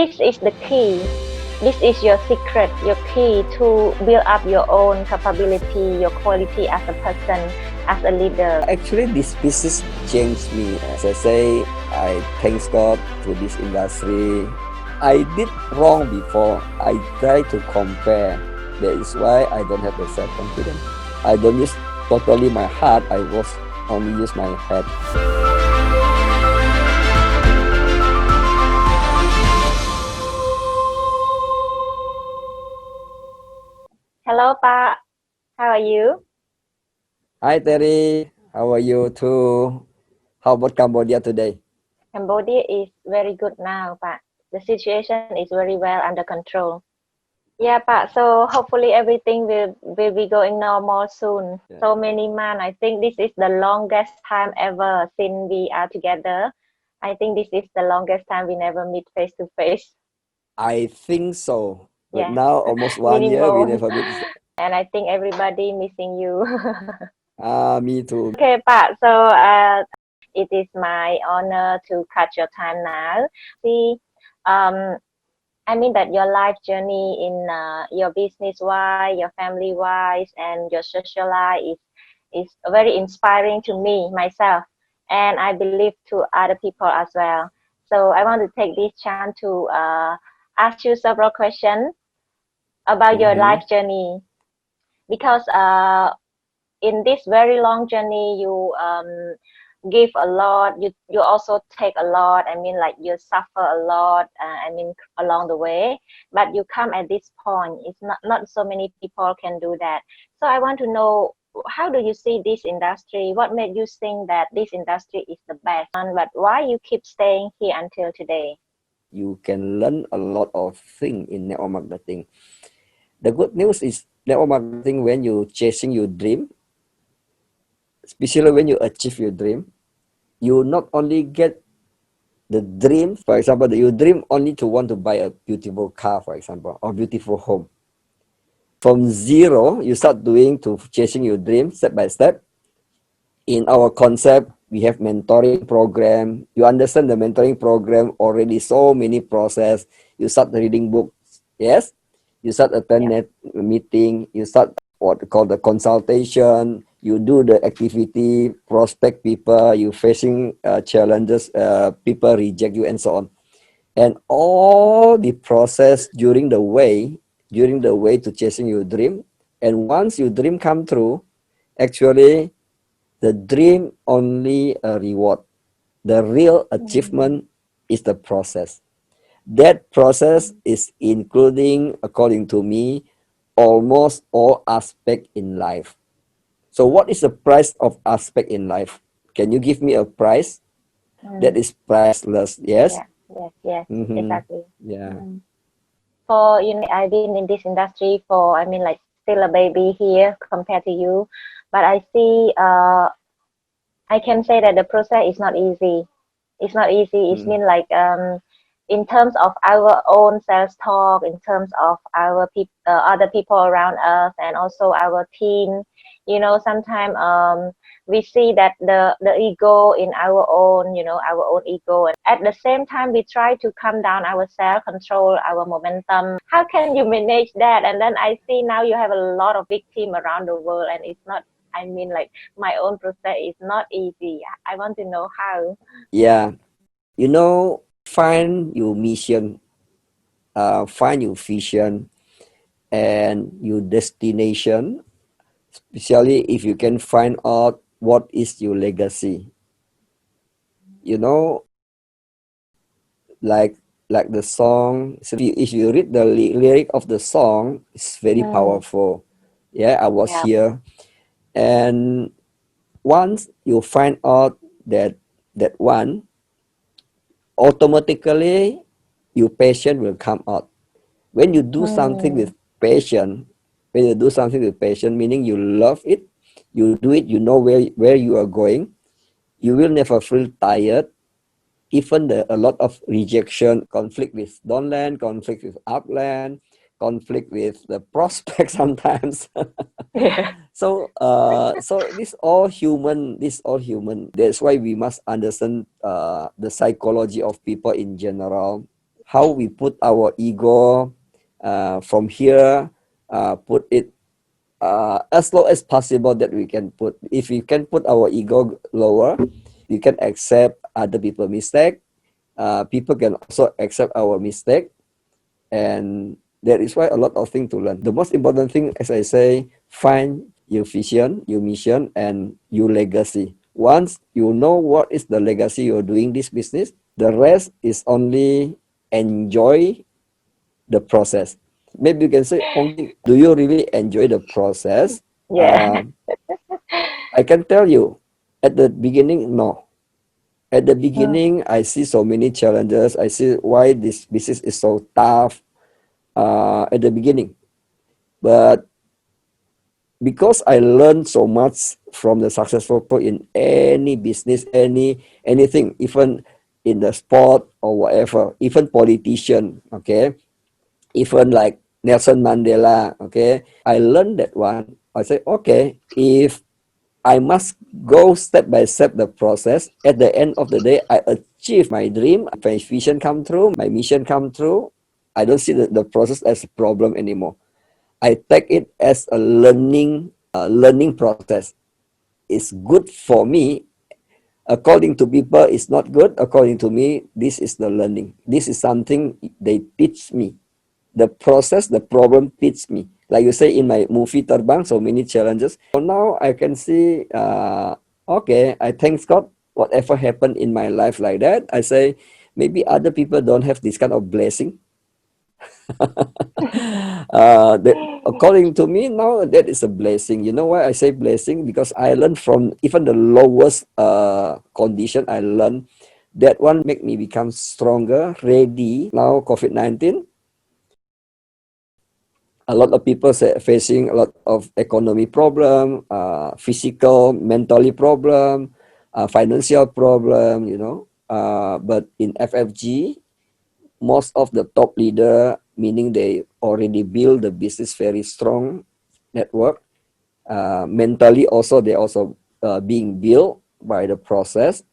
this is the key. This is your secret, your key to build up your own capability, your quality as a person, as a leader. Actually, this business changed me. As I say, I thank God to this industry. I did wrong before. I try to compare. That is why I don't have the self-confidence. I don't use totally my heart. I was only use my head. Hello, Pa. How are you? Hi, Terry. How are you too? How about Cambodia today? Cambodia is very good now, Pa. The situation is very well under control. Yeah, Pa. So hopefully everything will be going normal soon. Yeah. So many months. I think this is the longest time ever since we are together. I think this is the longest time we never meet face to face. I think so. But Yeah, now almost 1 year we minimum. never meet. And I think everybody missing you. Me too. Okay, Pa. So it is my honor to cut your time now. See, um, I mean that your life journey in your business wise, your family wise, and your social life is very inspiring to me myself, and I believe to other people as well. So I want to take this chance to ask you several questions about your life journey, because in this very long journey you give a lot, you also take a lot. I mean, like, you suffer a lot, I mean, along the way, but you come at this point. It's not so many people can do that. So I want to know, how do you see this industry? What made you think that this industry is the best one, but why you keep staying here until today? You can learn a lot of things in network marketing. The good news is network marketing, when you chasing your dream, especially when you achieve your dream, you not only get the dream. For example, you dream only to want to buy a beautiful car, for example, or beautiful home. From zero, you start doing to chasing your dream step by step. In our concept, we have mentoring program. You understand the mentoring program already, so many process. You start reading books, yes. You start attend meeting. You start what we call the consultation. You do the activity, prospect people. You facing challenges. People reject you and so on. And all the process during the way to chasing your dream. And once your dream come true, actually the dream only a reward. The real achievement is the process. That process is including, according to me, almost all aspect in life. So what is the price of aspect in life? Can you give me a price that is priceless? Yes. Yes, exactly. Yeah. For, I've been in this industry for, I mean, like, still a baby here compared to you, but I see, I can say that the process is not easy. It's not easy. It's mean, like, in terms of our own self talk, in terms of our other people around us, and also our team. Sometimes we see that the ego in our own, our own ego, and at the same time we try to calm down ourselves, control our momentum. How can you manage that? And then I see now you have a lot of big team around the world, and it's not, I mean, like, my own process is not easy. I want to know how. Yeah. Find your mission, find your vision and your destination, especially if you can find out what is your legacy. Like the song, so if you read the lyric of the song, it's very powerful. I was here, and once you find out that one, automatically your passion will come out. When you do something with passion, meaning you love it, you do it, you know where you are going, you will never feel tired. Even a lot of rejection, conflict with downland, conflict with upland, conflict with the prospect sometimes. So this all human. That's why we must understand the psychology of people in general, how we put our ego from here, put it as low as possible that we can put. If we can put our ego lower, we can accept other people's mistake. People can also accept our mistake, and that is why a lot of things to learn. The most important thing, as I say, find your vision, your mission, and your legacy. Once you know what is the legacy you're doing this business, the rest is only enjoy the process. Maybe you can say only, do you really enjoy the process? Yeah. I can tell you, at the beginning, no. At the beginning, I see so many challenges. I see why this business is so tough at the beginning. But because I learned so much from the successful people in any business, anything, even in the sport or whatever, even politician, okay, even like Nelson Mandela, okay, I learned that one. I say, okay, if I must go step by step the process, at the end of the day, I achieve my dream, my vision come true, my mission come true. I don't see the process as a problem anymore. I take it as a learning process. It's good for me. According to people, it's not good. According to me, this is the learning. This is something they teach me. The process, the problem teach me. Like you say in my movie Terbang, so many challenges. So now I can see, okay, I thank God whatever happened in my life like that. I say maybe other people don't have this kind of blessing. That according to me now that is a blessing. You know why I say blessing? Because I learned from even the lowest condition. I learned that one make me become stronger, ready. Now COVID-19, a lot of people say facing a lot of economy problem, physical, mentally problem, financial problem. But in FFG, most of the top leader, meaning they already build the business very strong network. Mentally also, they also being built by the process.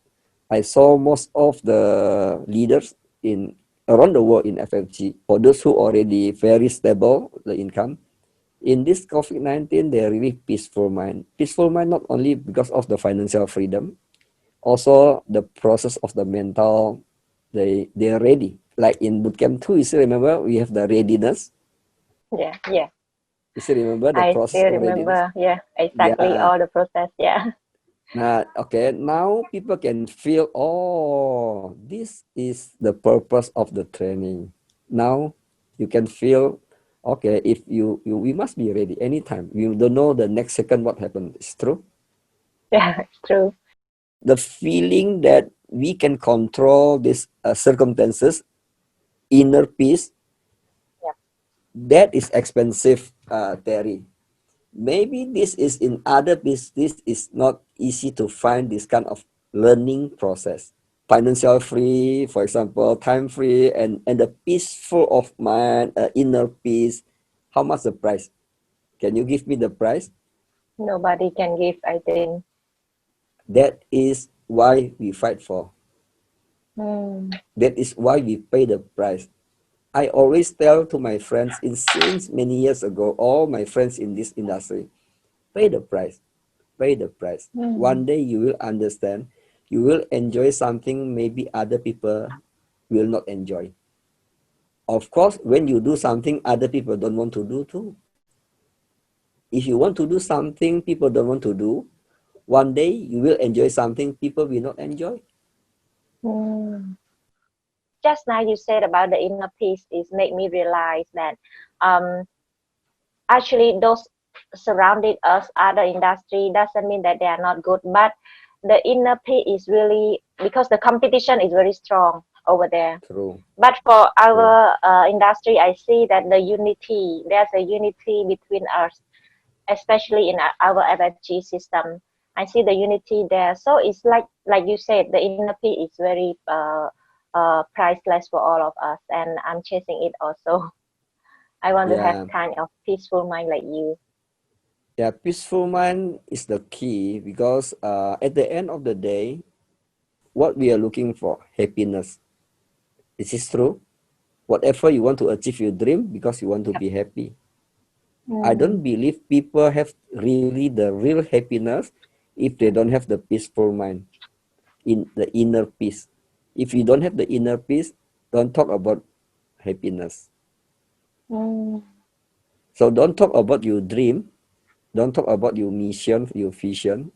I saw most of the leaders in around the world in FFG, for those who already very stable the income. In this COVID-19, they're really peaceful mind. Peaceful mind not only because of the financial freedom, also the process of the mental, they're ready. Like in bootcamp 2, you still remember we have the readiness. Yeah. You still remember the I process still of readiness? remember, yeah, exactly Yeah. all the process. Yeah. Okay, now people can feel, oh, this is the purpose of the training. Now you can feel, okay, if we must be ready anytime. You don't know the next second what happened. It's true. Yeah, it's true. The feeling that we can control these circumstances, inner peace, Yeah. that is expensive, Terry. Maybe this is in other business is not easy to find this kind of learning process. Financial free, for example, time free, and the peaceful of mind, inner peace. How much the price? Can you give me the price? Nobody can give, I think. That is why we fight for. Mm. That is why we pay the price. I always tell to my friends since many years ago, all my friends in this industry, pay the price. Pay the price. One day you will understand. You will enjoy something maybe other people will not enjoy. Of course, when you do something other people don't want to do too. If you want to do something people don't want to do, one day you will enjoy something people will not enjoy. Mm. Just now you said about the inner peace is make me realize that um, actually those surrounding us other industry doesn't mean that they are not good, but the inner peace is really because the competition is very strong over there. True. But for True. our industry, I see that there's a unity between us, especially in our FFG system. I see the unity there. So it's like you said, the inner peace is very priceless for all of us, and I'm chasing it also. I want to have Yeah. kind of peaceful mind like you. Yeah. Peaceful mind is the key because at the end of the day, what we are looking for, happiness. Is this true? Whatever you want to achieve, you dream because you want to be happy. I don't believe people have really the real happiness if they don't have the peaceful mind, in the inner peace. If you don't have the inner peace, don't talk about happiness. So don't talk about your dream, don't talk about your mission, your vision.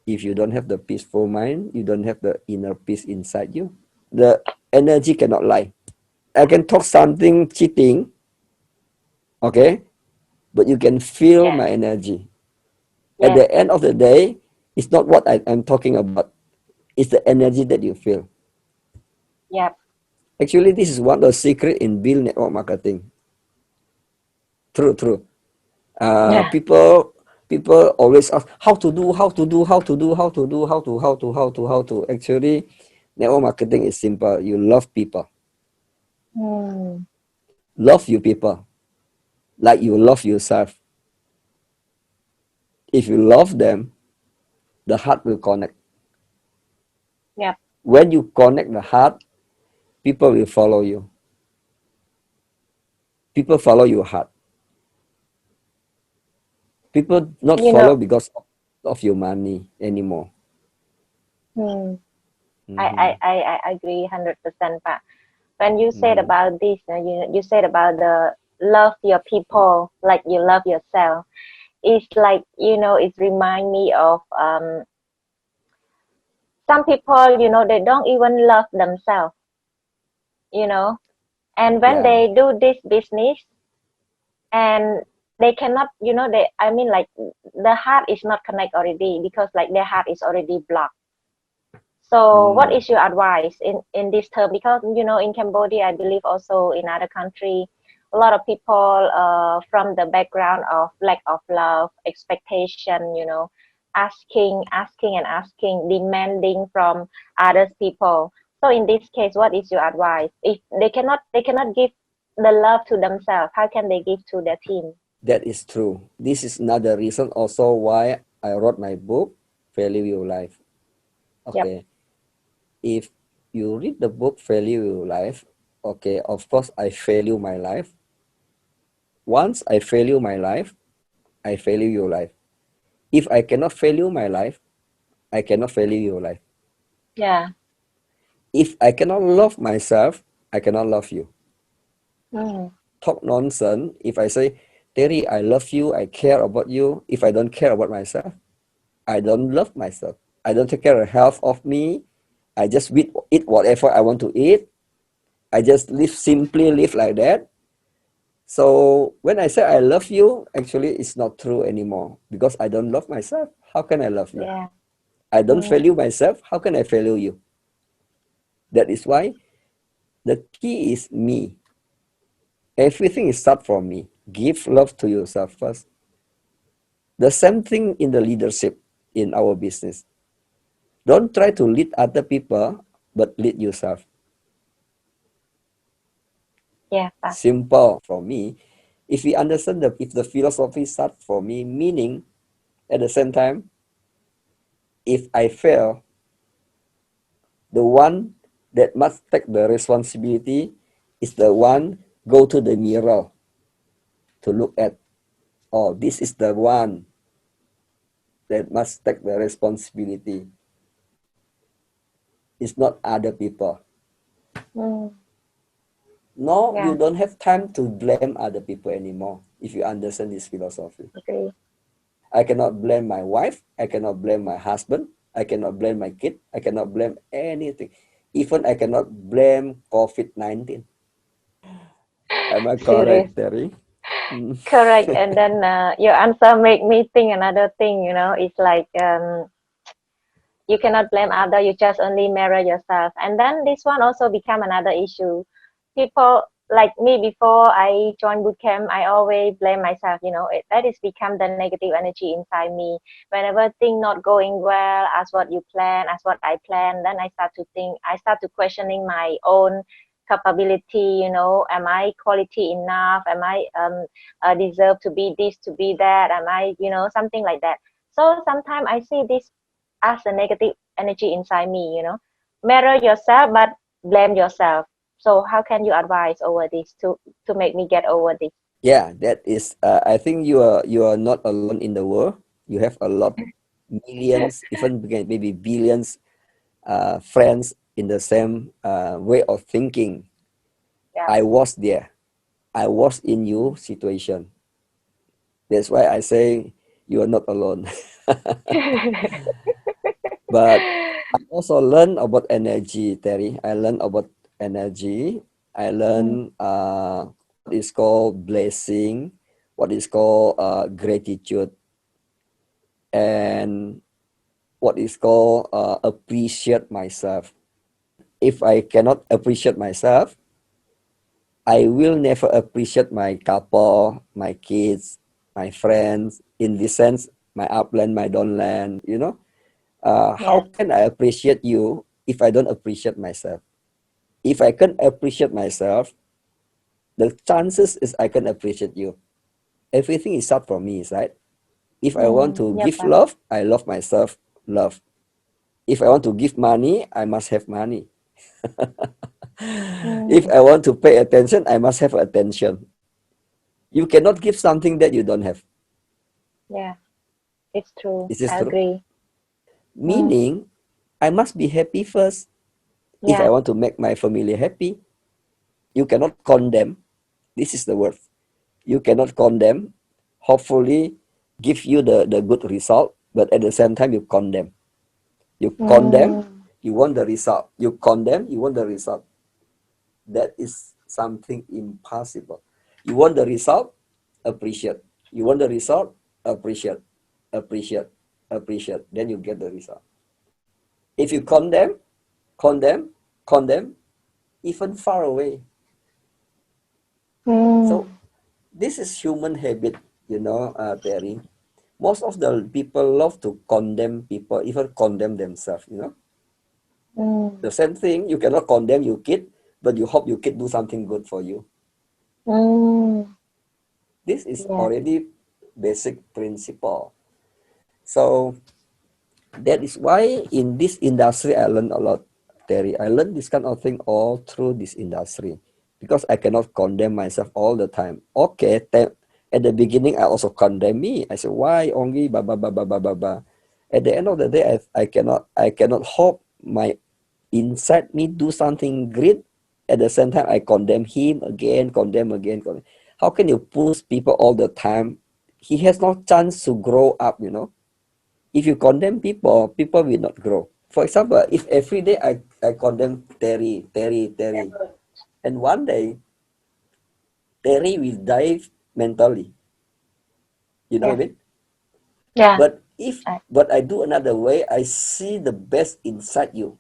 If you don't have the peaceful mind, you don't have the inner peace inside you, the energy cannot lie. I can talk something cheating, okay, but you can feel Yeah. my energy. At Yes. the end of the day, it's not what I'm talking about, it's the energy that you feel. Yep. Actually, this is one of the secret in Bill network marketing. True. Yeah. People always ask how to. Actually, network marketing is simple. You love people, love your people like you love yourself. If you love them, the heart will connect. Yep. When you connect the heart, people will follow you. People follow your heart. People not You follow know, because of your money anymore. hmm, Mm-hmm. I agree 100%. But when you said Mm-hmm. about this, you said about the love your people like you love yourself. It's like, it remind me of some people, they don't even love themselves, you know, and when Yeah. they do this business and they cannot, they, I mean, like the heart is not connect already because like their heart is already blocked. So what Mm. is your advice in this term? Because in Cambodia, I believe also in other country, a lot of people from the background of lack of love, expectation, asking and asking, demanding from others people. So in this case, what is your advice? If they cannot give the love to themselves, how can they give to their team? That is true. This is another reason also why I wrote my book, Value Your Life. Yep. Okay. If you read the book Value Your Life, okay, of course I value my life. Once I value my life, I value your life. If I cannot value my life, I cannot value your life. Yeah. If I cannot love myself, I cannot love you. Mm. Talk nonsense. If I say, Terry, I love you, I care about you. If I don't care about myself, I don't love myself. I don't take care of health of me. I just eat whatever I want to eat. I just simply live like that. So when I say I love you, actually it's not true anymore because I don't love myself. How can I love you? Yeah. I don't Mm. value myself. How can I value you? That is why the key is me. Everything is start from me. Give love to yourself first. The same thing in the leadership in our business. Don't try to lead other people, but lead yourself. Yeah. Simple for me. If we understand if the philosophy starts for me, meaning at the same time, if I fail, the one that must take the responsibility is the one go to the mirror to look at. Oh, this is the one that must take the responsibility. It's not other people. Mm. No, you Yeah. don't have time to blame other people anymore if you understand this philosophy. Agree. I cannot blame my wife. I cannot blame my husband. I cannot blame my kid. I cannot blame anything. Even I cannot blame COVID-19. Am I Serious. correct, Terry? Mm. Correct. And then your answer make me think another thing, it's like you cannot blame other, you just only mirror yourself. And then this one also become another issue. People like me, before I joined bootcamp, I always blame myself, that is become the negative energy inside me. Whenever thing not going well as what you plan, as what I plan, then I start to questioning my own capability, am I quality enough? Am I deserve to be this, to be that? Am I, something like that. So sometimes I see this as a negative energy inside me. Mirror yourself, but blame yourself. So how can you advise over this to make me get over this? Yeah, that is. I think you are not alone in the world. You have a lot, millions, even maybe billions, friends in the same way of thinking. Yeah. I was there. I was in your situation. That's why I say you are not alone. But I also learn about energy, Terry. I learn about energy. I Mm, learn what is called blessing, what is called gratitude, and what is called appreciate myself. If I cannot appreciate myself, I will never appreciate my couple, my kids, my friends. In this sense, my upland, my downland. yeah. How can I appreciate you if I don't appreciate myself? If I can appreciate myself, the chances is I can appreciate you. Everything is up from me, right? If I want to Yep. give love, I love myself, love. If I want to give money, I must have money. If Mm, I want to pay attention, I must have attention. You cannot give something that you don't have. yeah. It's true. Is this I true? agree. Mm, Meaning, I must be happy first. If I yeah. want to make my family happy, you cannot condemn. This is the word. You cannot condemn. Hopefully, give you the good result, but at the same time, you condemn. You condemn, Mm, you want the result. You condemn, you want the result. That is something impossible. You want the result, appreciate. You want the result, appreciate, appreciate, appreciate. Then you get the result. If you condemn, condemn, condemn, even far away. So mm, this is human habit, Terry. Most of the people love to condemn people, even condemn themselves. mm, The same thing, you cannot condemn your kid, but you hope your kid do something good for you. mm, This is yeah. already basic principle. So that is why in this industry I learned a lot, Terry. I learned this kind of thing all through this industry because I cannot condemn myself all the time. Okay, at the beginning I also condemn me. I said, why only blah blah blah blah blah blah blah. At the end of the day, I cannot hope my inside me do something great. At the same time, I condemn him again, condemn again. Condemn. How can you push people all the time? He has no chance to grow up. If you condemn people, people will not grow. For example, if every day I condemn Terry, Terry, Terry, and one day Terry will die mentally. You know Yeah. what I mean? Yeah. But I do another way, I see the best inside you.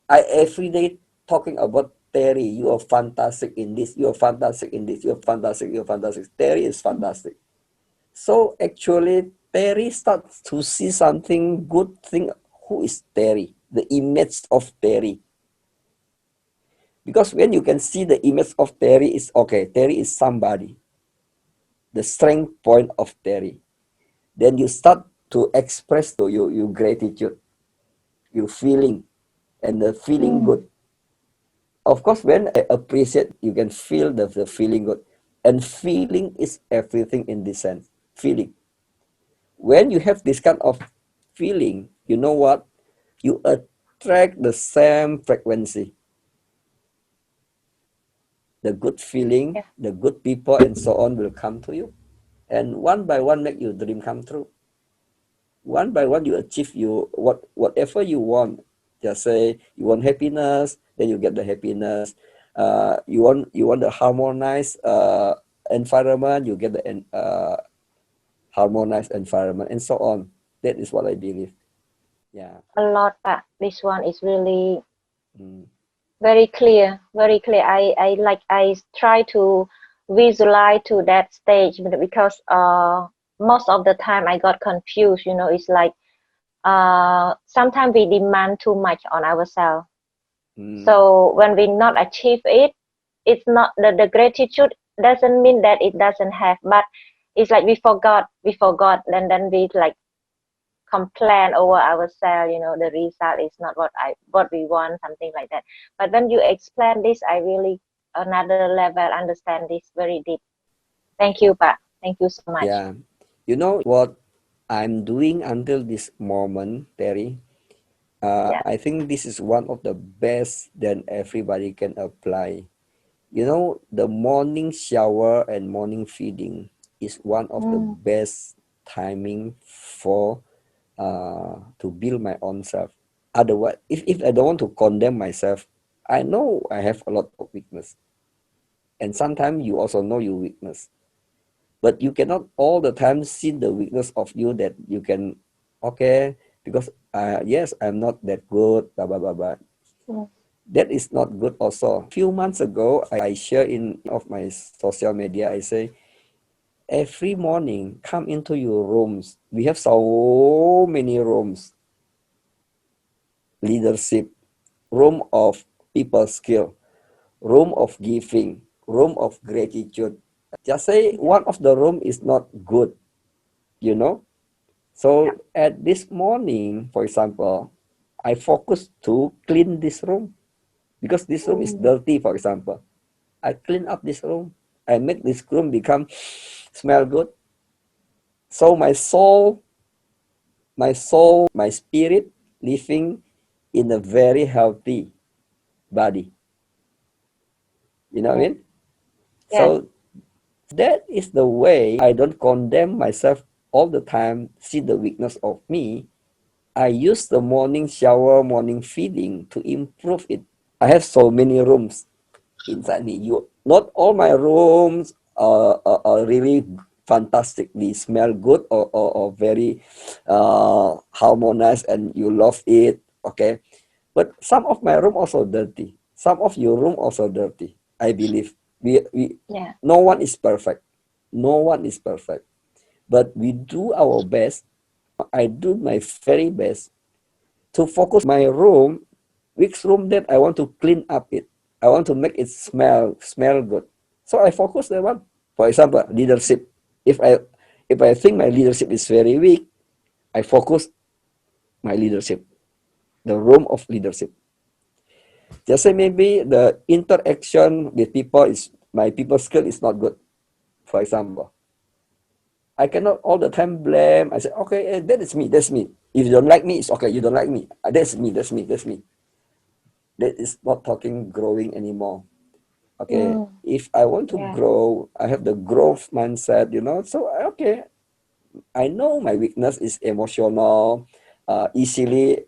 I every day talking about Terry, you are fantastic in this, you are fantastic in this, you are fantastic, you are fantastic. Terry is fantastic. So actually, Terry starts to see something good thing. Who is Terry? The image of Terry. Because when you can see the image of Terry is okay, Terry is somebody. The strength point of Terry. Then you start to express to you gratitude, you feeling, and the feeling Mm, good. Of course, when I appreciate, you can feel the feeling good. And feeling is everything in this sense. Feeling. When you have this kind of feeling, you know what? You attract the same frequency. The good feeling, yeah. the good people, and so on will come to you. And one by one make your dream come true. One by one you achieve whatever you want. Just say you want happiness, then you get the happiness. You want the harmonized environment, you get the harmonized environment, and so on. That is what I believe. Yeah. A lot, but this one is really Mm. very clear. Very clear. I try to visualize to that stage because most of the time I got confused. It's like sometimes we demand too much on ourselves. Mm. So when we not achieve it, it's not the gratitude doesn't mean that it doesn't have, but it's like we forgot, and then we like complain over ourselves, the result is not what we want, something like that. But when you explain this, I really another level understand this very deep. Thank you, Pa. Thank you so much. Yeah. You know what I'm doing until this moment, Terry? Yeah. I think this is one of the best that everybody can apply. You know, the morning shower and morning feeding is one of the Mm. best timing for to build my own self. Otherwise, if I don't want to condemn myself, I know I have a lot of weakness. And sometimes you also know your weakness. But you cannot all the time see the weakness of you that you can, okay, because yes, I'm not that good, blah, blah, blah, blah. Mm. That is not good also. Few months ago, I share in of my social media, I say, every morning, come into your rooms. We have so many rooms. Leadership, room of people skill, room of giving, room of gratitude. Just say Yeah. one of the room is not good, you know. Yeah. So at this morning, for example, I focus to clean this room because this room is Mm. dirty, for example. I clean up this room. I make this room become smell good. So my spirit living in a very healthy body. You know what I Yeah. mean? Yes. So that is the way I don't condemn myself all the time, see the weakness of me. I use the morning shower, morning feeding to improve it. I have so many rooms inside me. You not all my rooms are really fantastically smell good or very harmonious and you love it. Okay, but some of my room also dirty. Some of your room also dirty. I believe we Yeah. no one is perfect. No one is perfect, but we do our best. I do my very best to focus my room, which room that I want to clean up it. I want to make it smell good. So I focus that one. For example, leadership. If I if I think my leadership is very weak, I focus my leadership, the room of leadership. Just say maybe the interaction with people is my people skill is not good. For example, I cannot all the time blame. I say, okay, that is me. That's me. If you don't like me, it's okay. You don't like me. That's me. That's me. That's me. That is not talking growing anymore. Okay, Mm. if I want to Yeah. grow, I have the growth mindset, so okay, I know my weakness is emotional, easily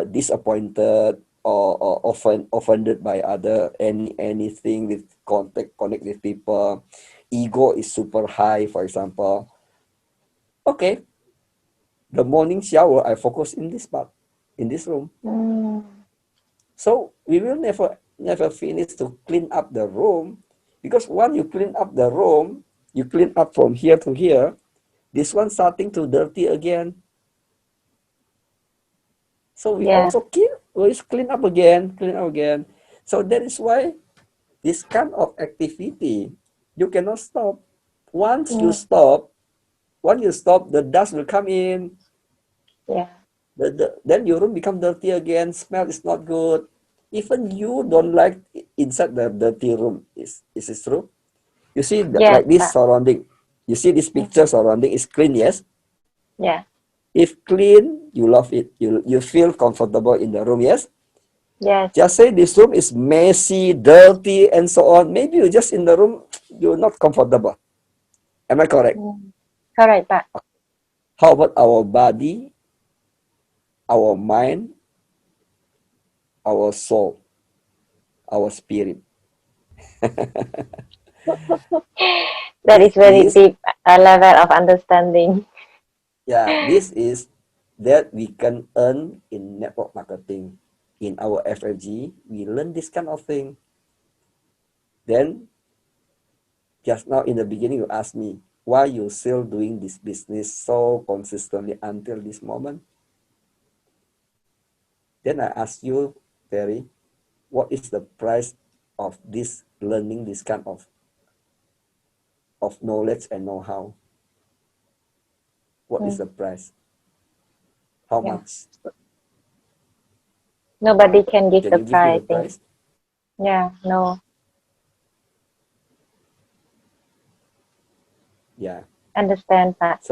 disappointed or often offended by other anything with connect with people. Ego is super high, for example. Okay, the morning shower I focus in this part, in this room. Mm. So we will never finish to clean up the room, because once you clean up the room, you clean up from here to here, this one starting to dirty again. So we Yeah. also always clean up again, clean up again. So that is why this kind of activity you cannot stop. Once you Mm. stop, the dust will come in. Yeah. Then your room become dirty again. Smell is not good. Even you don't like inside the dirty room. Is it true? You see Yes, like this Pa. surrounding. You see this picture Mm-hmm. surrounding is clean, yes? Yeah. If clean, you love it. You feel comfortable in the room, yes? Yes. Just say this room is messy, dirty, and so on. Maybe you just in the room, you're not comfortable. Am I correct? Mm. Correct, Pa. How about our body, our mind, our soul, our spirit? That This is very is, deep level of understanding. yeah, this is that we can earn in network marketing. In our FFG, we learn this kind of thing. Then, just now in the beginning, you asked me, why you still doing this business so consistently until this moment? Then I ask you, Terry, what is the price of this learning this kind of knowledge and know-how? What is Mm. the price? How Yeah. much? Nobody can give Can the you give me the price, I think. price? Yeah, no, Yeah. understand that.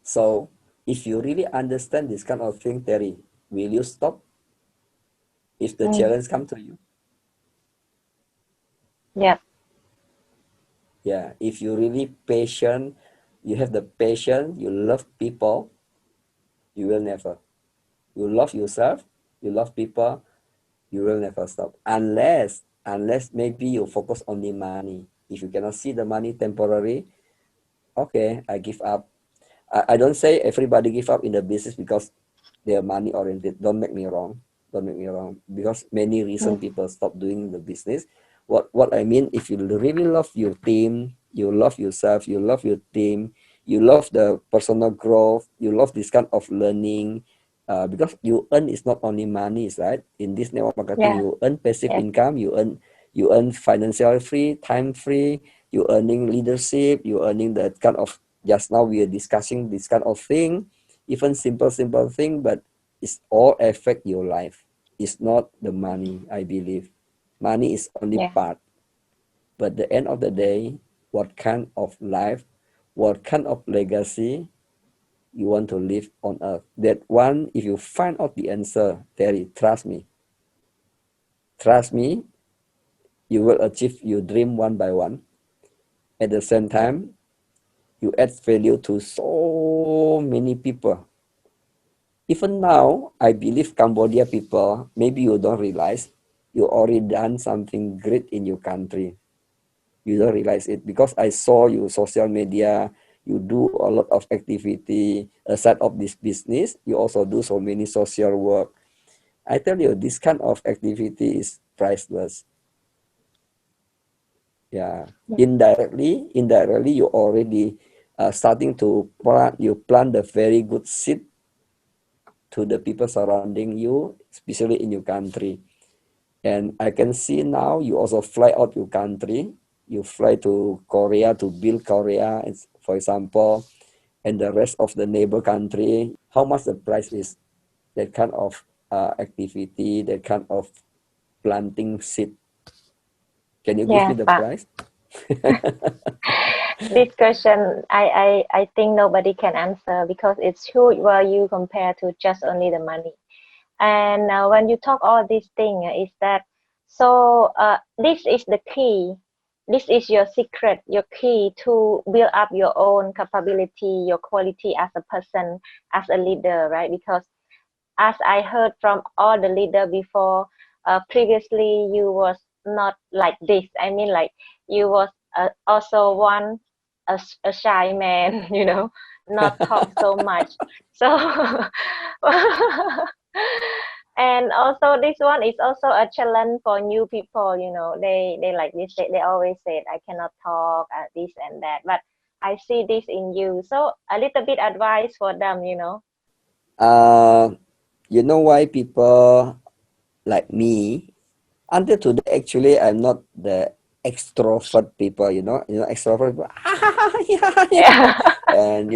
So if you really understand this kind of thing, Terry, will you stop if the Mm. challenge come to you? Yeah, Yeah. If you really patient, you have the patience, you love people, you will never. You love yourself, you love people, you will never stop. Unless maybe you focus on the money. If you cannot see the money temporary, okay, I give up. I don't say everybody give up in the business because they are money oriented. Don't make me wrong. Don't make me wrong. Because many reason mm. people stop doing the business. What I mean, if you really love your team, you love yourself, you love your team, you love the personal growth, you love this kind of learning, because you earn is not only money, right? In this network marketing, Yeah, you earn passive yes, income, you earn financial free, time free, you earning leadership, you earning that kind of, just now we are discussing this kind of thing, even simple thing, but it's all affect your life. It's not the money, I believe. Money is only yeah, part. But the end of the day, what kind of life, what kind of legacy you want to live on earth? That one, if you find out the answer, Terry, trust me, you will achieve your dream one by one. At the same yeah, time, you add value to so many people. Even now, I believe Cambodia people, maybe you don't realize, you already done something great in your country. You don't realize it because I saw you social media, you do a lot of activity aside of this business, you also do so many social work. I tell you, this kind of activity is priceless. Yeah, yeah, indirectly, you already starting to plant the very good seed to the people surrounding you, especially in your country. And I can see now you also fly out your country. You fly to Korea to build Korea, for example, and the rest of the neighbor country. How much the price is? That kind of activity, that kind of planting seed. Can you give yeah, me the but price? this question, I think nobody can answer because it's huge value compared to just only the money. And when you talk all these things, is that so? This is the key. This is your secret, your key to build up your own capability, your quality as a person, as a leader, right? Because as I heard from all the leader before, previously you was not like this. I mean, like you was also one a shy man, not talk so much. So, and also this one is also a challenge for new people. They like this. They always say I cannot talk this and that, but I see this in you. So a little bit advice for them. uh, you know why people like me, until today, actually, I'm not the extrovert people, extrovert people, yeah, yeah. And,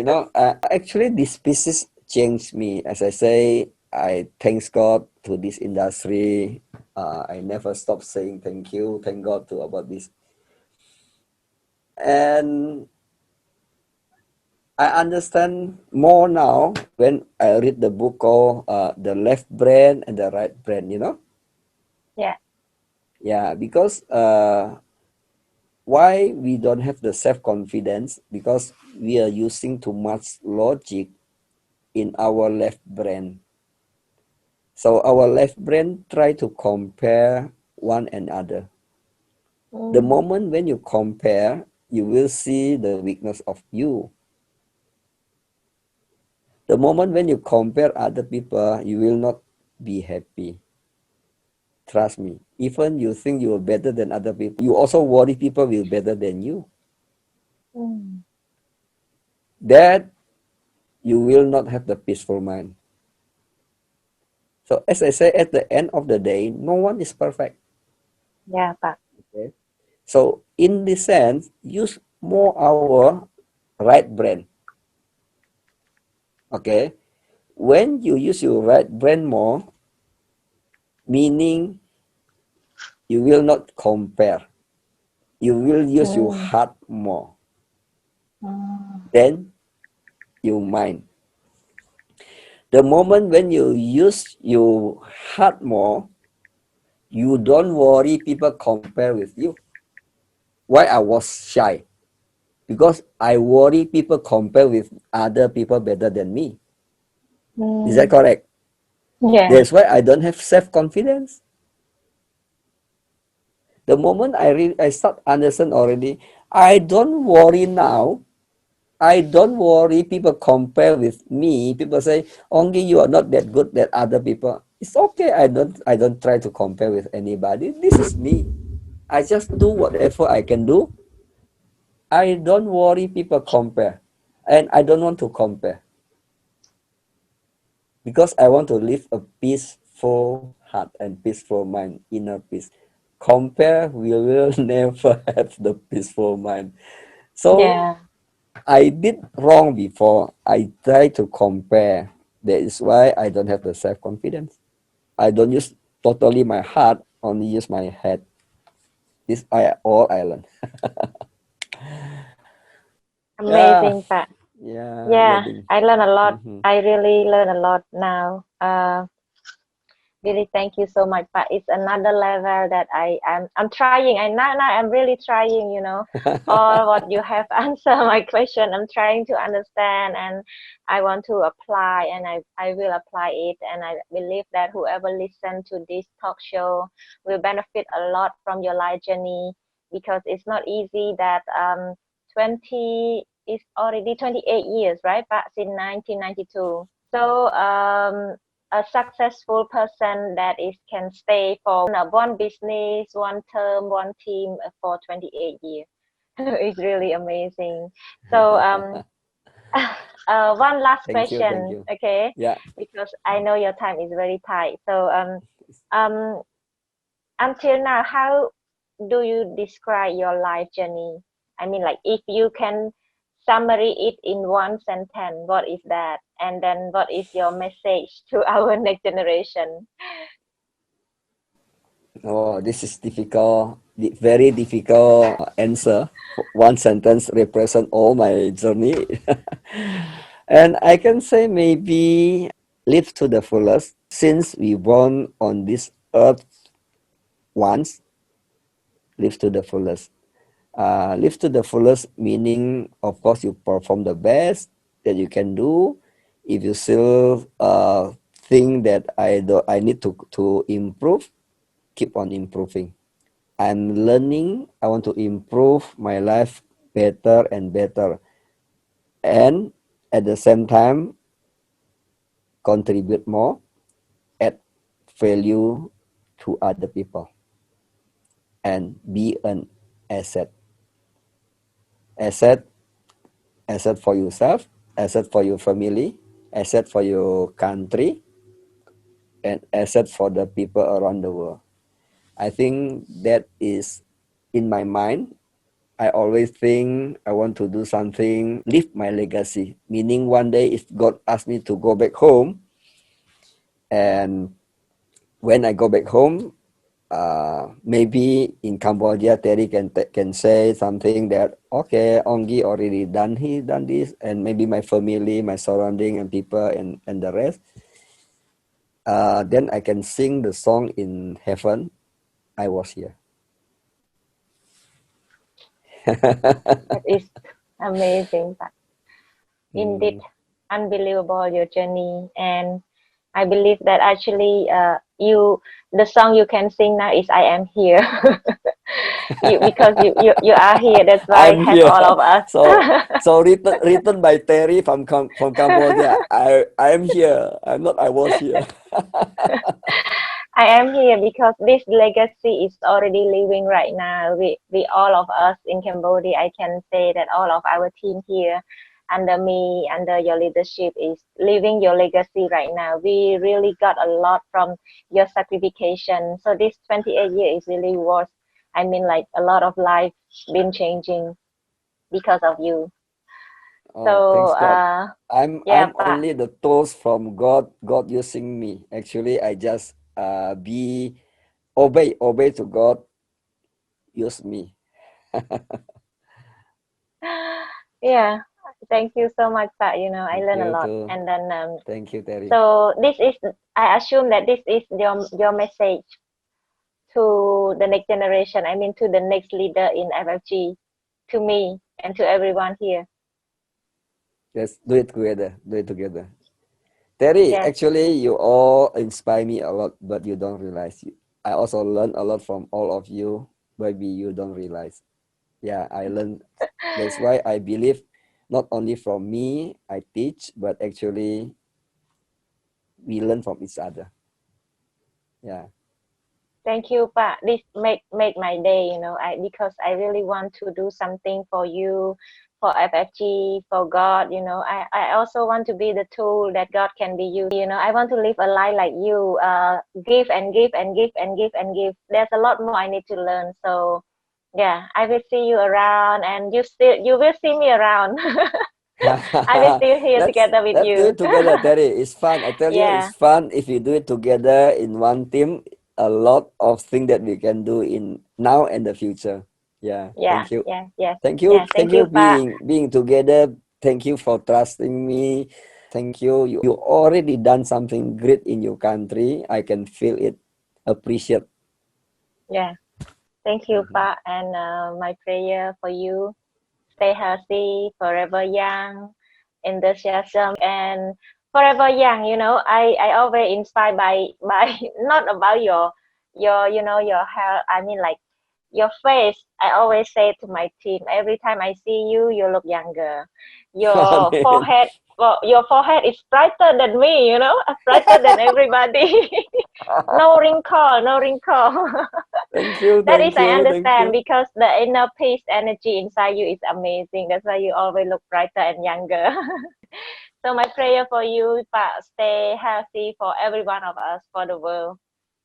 actually, this business changed me. As I say, I thanks God to this industry. I never stop saying thank you, thank God to about this. And I understand more now when I read the book called The Left Brain and the Right Brain. Yeah. Yeah, because why we don't have the self-confidence, because we are using too much logic in our left brain. So our left brain try to compare one another. The Mm. moment when you compare, you will see the weakness of you. The moment when you compare other people, you will not be happy. Trust me. Even you think you are better than other people, you also worry people will better than you. Mm. That you will not have the peaceful mind. So as I say, at the end of the day, no one is perfect. Yeah, but Okay. So in this sense, use more our right brain. Okay. when you use your right brain more, meaning you will not compare. You will use your Mm. heart more Mm. than your mind. The moment when you use your heart more, you don't worry people compare with you. Why I was shy? Because I worry people compare with other people better than me. Is that Mm. correct? Yeah. That's why I don't have self-confidence. The moment I start understand already, I don't worry now. I don't worry people compare with me. People say, only you are not that good that other people. It's okay. I don't try to compare with anybody. This is me. I just do whatever I can do. I don't worry people compare. And I don't want to compare. Because I want to live a peaceful heart and peaceful mind, inner peace. Compare, we will never have the peaceful mind. So Yeah. I did wrong before. I try to compare. That is why I don't have the self-confidence. I don't use totally my heart, only use my head. This all I learn. Yeah, Amazing, Pak. yeah, Yeah, learning. I learn a lot. Mhm. I really learn a lot now. Really, thank you so much. But it's another level that I'm trying. Now I'm really trying. All what you have answered my question. I'm trying to understand, and I want to apply, and I will apply it. And I believe that whoever listen to this talk show will benefit a lot from your life journey, because it's not easy that 20 is already 28 years, right? But since 1992. So a successful person that is can stay for one business, one term, one team for 28 years. It's really amazing. So one last Thank you, thank question, you. okay? Yeah. Because I know your time is very tight. So um, until now, how do you describe your life journey? I mean, like if you can summary it in one sentence, what is that? And then what is your message to our next generation? Oh, this is difficult, very difficult answer. One sentence represent all my journey. And I can say maybe live to the fullest. Since we born on this earth once, live to the fullest. Live to the fullest meaning, of course, you perform the best that you can do. If you still think that I need to improve, keep on improving. I'm learning. I want to improve my life better and better, and at the same time contribute more, add value to other people, and be an asset. Asset, asset for yourself, asset for your family, asset for your country, and asset for the people around the world. I think that is in my mind. I always think I want to do something, leave my legacy. Meaning one day if God asks me to go back home, and when I go back home, maybe in Cambodia, Terry can say something that okay, Ongi already done this, and maybe my family, my surrounding, and people, and the rest. Then I can sing the song in heaven. I was here. That is amazing. But indeed, Mm. unbelievable your journey, and I believe that actually the song you can sing now is "I Am Here." Because you are here. That's why I'm have here. all of us. So written by Terry from Cambodia. I am here. I'm not. I was here. I am here because this legacy is already living right now. We all of us in Cambodia, I can say that all of our team here under me, under your leadership is living your legacy right now. We really got a lot from your sacrification. So this 28 years is really worth, I mean, like a lot of life been changing because of you. Oh, So, thanks God. I'm yeah, I'm Pak. only the tools from God. God using me. Actually, I just be obey to God. Use me. Yeah, thank you so much, Pak. I Thank learn a you lot. too. And then, Thank you, Terry. so this is, I assume that this is your message to the next generation. I mean, to the next leader in FFG, to me and to everyone here. Let's do it together. Do it together. Terry, Yes. actually, you all inspire me a lot, but you don't realize. I also learn a lot from all of you. Maybe you don't realize. Yeah, I learned. That's why I believe not only from me, I teach, but actually we learn from each other. Yeah. Thank you, Pak. This make my day, because I really want to do something for you, for FFG, for God. I also want to be the tool that God can be used. I want to live a life like you. Give and give and give and give and give. There's a lot more I need to learn. So, yeah, I will see you around, and you will see me around. I will still here let's together with let's do you. it together, Terry. It's fun. I tell you, Yeah, it's fun if you do it together in one team. A lot of things that we can do in now and the future. Yeah. yeah, Thank you. yeah, yes, Thank you. yeah. Thank Thank you you, Pak. being together. Thank you for trusting me. Thank you. You already done something great in your country. I can feel it. Appreciate. Yeah. Thank you, Pak. And my prayer for you, stay healthy, forever young, enthusiasm, and forever young. I always inspired by not about your hair. I mean, like your face. I always say to my team, every time I see you, you look younger. Your Amen. forehead, well, your forehead is brighter than me. Brighter than everybody. No wrinkle, no wrinkle. Thank you. That is, Thank I you. Thank understand, you. because the inner peace energy inside you is amazing. That's why you always look brighter and younger. So my prayer for you, Pak, stay healthy for every one of us, for the world.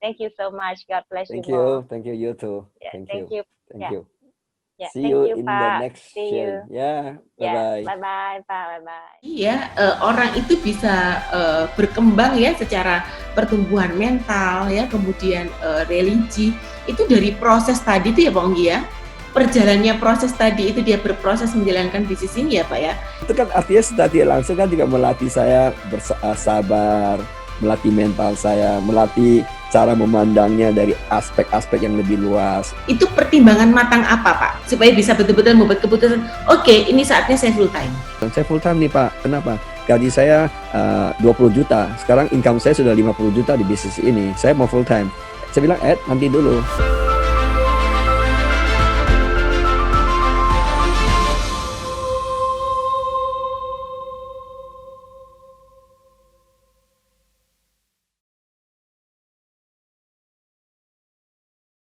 Thank you so much. God bless you Thank more. you. Thank you. You too. Yeah, Thank thank you. you. Thank Yeah, you. yeah. See Thank you you, in the Pak. next See sharing. you. Yeah. Bye Yeah. bye. Bye bye, Pak. Bye bye. Iya, orang itu bisa berkembang ya secara pertumbuhan mental ya, kemudian religi itu dari proses tadi itu ya Pak Onggi ya. Perjalannya proses tadi itu dia berproses menjalankan bisnis ini ya Pak ya. Itu kan artinya setelah dia langsung kan juga melatih saya bersabar, melatih mental saya, melatih cara memandangnya dari aspek-aspek yang lebih luas. Itu pertimbangan matang apa Pak? Supaya bisa betul-betul membuat keputusan, oke, ini saatnya saya full time. Dan saya full time nih Pak, kenapa? Gaji saya 20 juta, sekarang income saya sudah 50 juta di bisnis ini, saya mau full time. Saya bilang, nanti dulu.